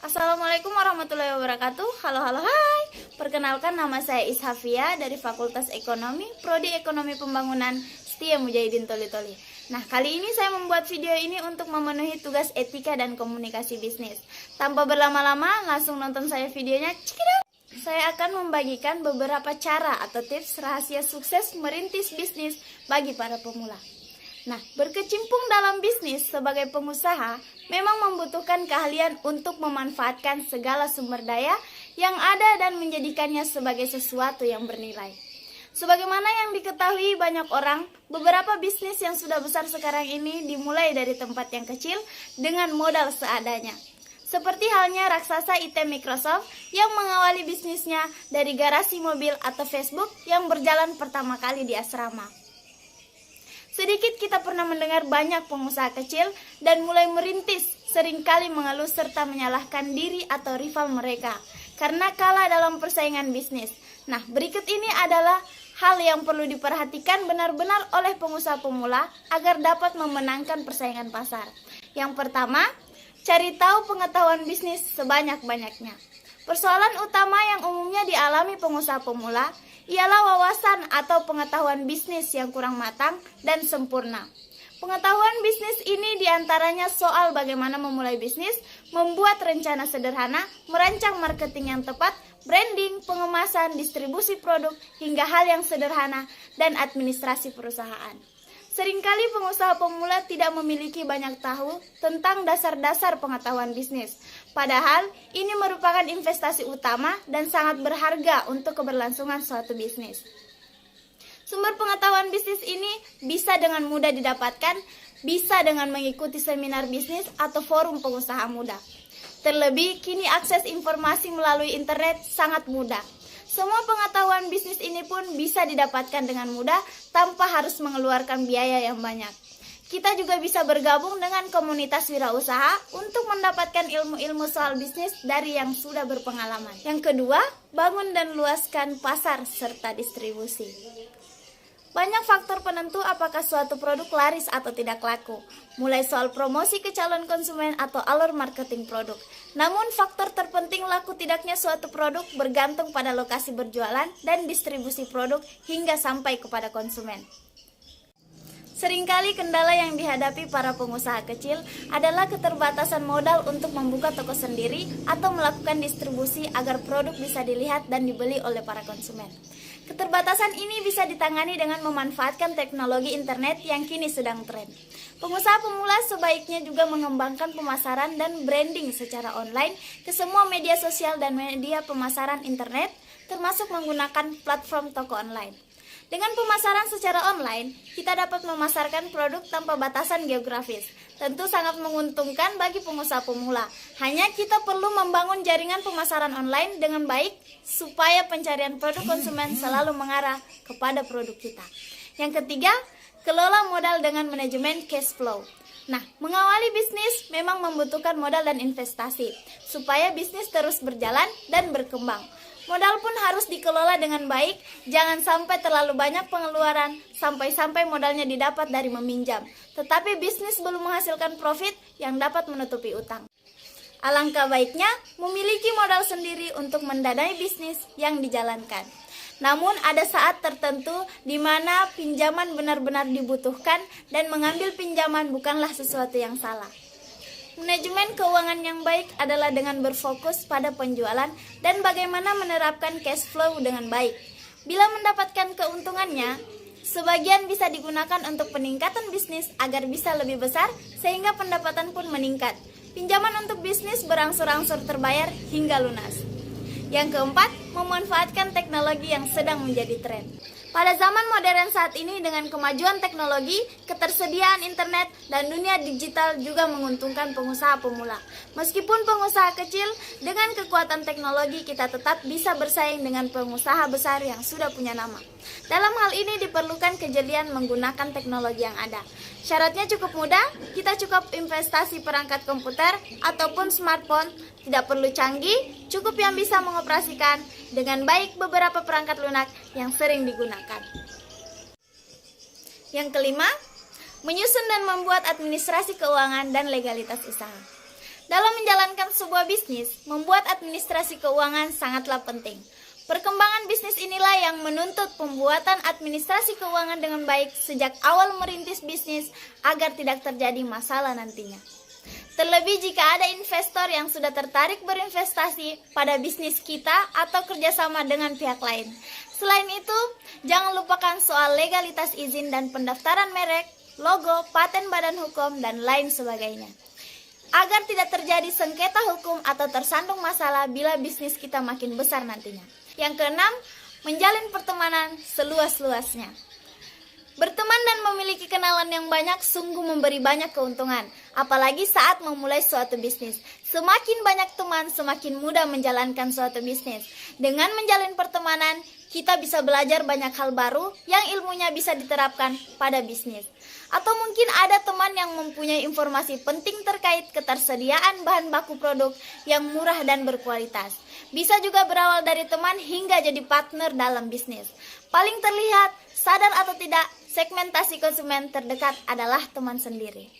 Assalamualaikum warahmatullahi wabarakatuh. Halo, hai. Perkenalkan, nama saya Ishafia dari Fakultas Ekonomi, Prodi Ekonomi Pembangunan Setia Mujahidin Toli-Toli. Nah, kali ini saya membuat video ini untuk memenuhi tugas etika dan komunikasi bisnis. Tanpa berlama-lama, langsung nonton saya videonya. Cikidot! Saya akan membagikan beberapa cara atau tips rahasia sukses merintis bisnis bagi para pemula. Nah, berkecimpung dalam bisnis sebagai pengusaha memang membutuhkan keahlian untuk memanfaatkan segala sumber daya yang ada dan menjadikannya sebagai sesuatu yang bernilai. Sebagaimana yang diketahui banyak orang, beberapa bisnis yang sudah besar sekarang ini dimulai dari tempat yang kecil dengan modal seadanya. Seperti halnya raksasa IT Microsoft yang mengawali bisnisnya dari garasi mobil atau Facebook yang berjalan pertama kali di asrama. Sedikit kita pernah mendengar banyak pengusaha kecil dan mulai merintis seringkali mengeluh serta menyalahkan diri atau rival mereka karena kalah dalam persaingan bisnis. Nah, berikut ini adalah hal yang perlu diperhatikan benar-benar oleh pengusaha pemula agar dapat memenangkan persaingan pasar. Yang pertama, cari tahu pengetahuan bisnis sebanyak-banyaknya. Persoalan utama yang umumnya dialami pengusaha pemula ialah wawasan atau pengetahuan bisnis yang kurang matang dan sempurna. Pengetahuan bisnis ini diantaranya soal bagaimana memulai bisnis, membuat rencana sederhana, merancang marketing yang tepat, branding, pengemasan, distribusi produk, hingga hal yang sederhana, dan administrasi perusahaan. Seringkali pengusaha pemula tidak memiliki banyak tahu tentang dasar-dasar pengetahuan bisnis. Padahal, ini merupakan investasi utama dan sangat berharga untuk keberlangsungan suatu bisnis. Sumber pengetahuan bisnis ini bisa dengan mudah didapatkan, bisa dengan mengikuti seminar bisnis atau forum pengusaha muda. Terlebih, kini akses informasi melalui internet sangat mudah. Semua pengetahuan bisnis ini pun bisa didapatkan dengan mudah tanpa harus mengeluarkan biaya yang banyak. Kita juga bisa bergabung dengan komunitas wirausaha untuk mendapatkan ilmu-ilmu soal bisnis dari yang sudah berpengalaman. Yang kedua, bangun dan luaskan pasar serta distribusi. Banyak faktor penentu apakah suatu produk laris atau tidak laku, mulai soal promosi ke calon konsumen atau alur marketing produk. Namun faktor terpenting laku tidaknya suatu produk bergantung pada lokasi berjualan dan distribusi produk hingga sampai kepada konsumen. Seringkali kendala yang dihadapi para pengusaha kecil adalah keterbatasan modal untuk membuka toko sendiri atau melakukan distribusi agar produk bisa dilihat dan dibeli oleh para konsumen. Keterbatasan ini bisa ditangani dengan memanfaatkan teknologi internet yang kini sedang tren. Pengusaha pemula sebaiknya juga mengembangkan pemasaran dan branding secara online ke semua media sosial dan media pemasaran internet, termasuk menggunakan platform toko online. Dengan pemasaran secara online, kita dapat memasarkan produk tanpa batasan geografis. Tentu sangat menguntungkan bagi pengusaha pemula. Hanya kita perlu membangun jaringan pemasaran online dengan baik supaya pencarian produk konsumen selalu mengarah kepada produk kita. Yang ketiga, kelola modal dengan manajemen cash flow. Nah, mengawali bisnis memang membutuhkan modal dan investasi supaya bisnis terus berjalan dan berkembang. Modal pun harus dikelola dengan baik, jangan sampai terlalu banyak pengeluaran sampai-sampai modalnya didapat dari meminjam. Tetapi bisnis belum menghasilkan profit yang dapat menutupi utang. Alangkah baiknya memiliki modal sendiri untuk mendanai bisnis yang dijalankan. Namun ada saat tertentu di mana pinjaman benar-benar dibutuhkan dan mengambil pinjaman bukanlah sesuatu yang salah. Manajemen keuangan yang baik adalah dengan berfokus pada penjualan dan bagaimana menerapkan cash flow dengan baik. Bila mendapatkan keuntungannya, sebagian bisa digunakan untuk peningkatan bisnis agar bisa lebih besar sehingga pendapatan pun meningkat. Pinjaman untuk bisnis berangsur-angsur terbayar hingga lunas. Yang keempat, memanfaatkan teknologi yang sedang menjadi tren. Pada zaman modern saat ini dengan kemajuan teknologi, ketersediaan internet, dan dunia digital juga menguntungkan pengusaha pemula. Meskipun pengusaha kecil, dengan kekuatan teknologi kita tetap bisa bersaing dengan pengusaha besar yang sudah punya nama. Dalam hal ini diperlukan kejelian menggunakan teknologi yang ada. Syaratnya cukup mudah, kita cukup investasi perangkat komputer ataupun smartphone, tidak perlu canggih, cukup yang bisa mengoperasikan dengan baik beberapa perangkat lunak yang sering digunakan. Yang kelima, menyusun dan membuat administrasi keuangan dan legalitas usaha. Dalam menjalankan sebuah bisnis, membuat administrasi keuangan sangatlah penting. Perkembangan bisnis inilah yang menuntut pembuatan administrasi keuangan dengan baik sejak awal merintis bisnis agar tidak terjadi masalah nantinya. Terlebih jika ada investor yang sudah tertarik berinvestasi pada bisnis kita atau kerjasama dengan pihak lain. Selain itu, jangan lupakan soal legalitas izin dan pendaftaran merek, logo, paten badan hukum, dan lain sebagainya. Agar tidak terjadi sengketa hukum atau tersandung masalah bila bisnis kita makin besar nantinya. Yang keenam, menjalin pertemanan seluas-luasnya. Berteman dan memiliki kenalan yang banyak sungguh memberi banyak keuntungan, apalagi saat memulai suatu bisnis. Semakin banyak teman, semakin mudah menjalankan suatu bisnis. Dengan menjalin pertemanan, kita bisa belajar banyak hal baru yang ilmunya bisa diterapkan pada bisnis. Atau mungkin ada teman yang mempunyai informasi penting terkait ketersediaan bahan baku produk yang murah dan berkualitas. Bisa juga berawal dari teman hingga jadi partner dalam bisnis. Paling terlihat, sadar atau tidak, segmentasi konsumen terdekat adalah teman sendiri.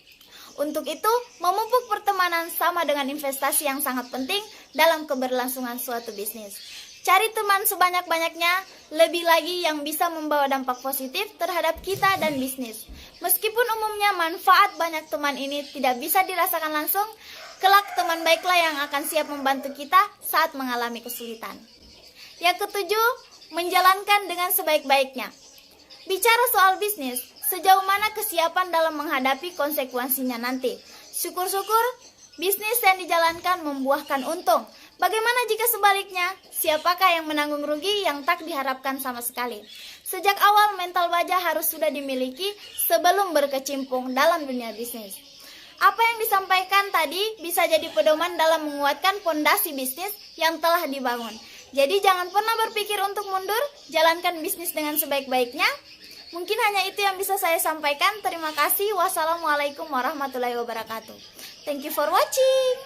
Untuk itu, memupuk pertemanan sama dengan investasi yang sangat penting dalam keberlangsungan suatu bisnis. Cari teman sebanyak-banyaknya, lebih lagi yang bisa membawa dampak positif terhadap kita dan bisnis. Meskipun umumnya manfaat banyak teman ini tidak bisa dirasakan langsung, kelak teman baiklah yang akan siap membantu kita saat mengalami kesulitan. Yang ketujuh, menjalankan dengan sebaik-baiknya. Bicara soal bisnis, sejauh mana kesiapan dalam menghadapi konsekuensinya nanti? Syukur-syukur, bisnis yang dijalankan membuahkan untung. Bagaimana jika sebaliknya? Siapakah yang menanggung rugi yang tak diharapkan sama sekali? Sejak awal mental baja harus sudah dimiliki sebelum berkecimpung dalam dunia bisnis. Apa yang disampaikan tadi bisa jadi pedoman dalam menguatkan fondasi bisnis yang telah dibangun. Jadi jangan pernah berpikir untuk mundur, jalankan bisnis dengan sebaik-baiknya. Mungkin hanya itu yang bisa saya sampaikan. Terima kasih. Wassalamualaikum warahmatullahi wabarakatuh. Thank you for watching.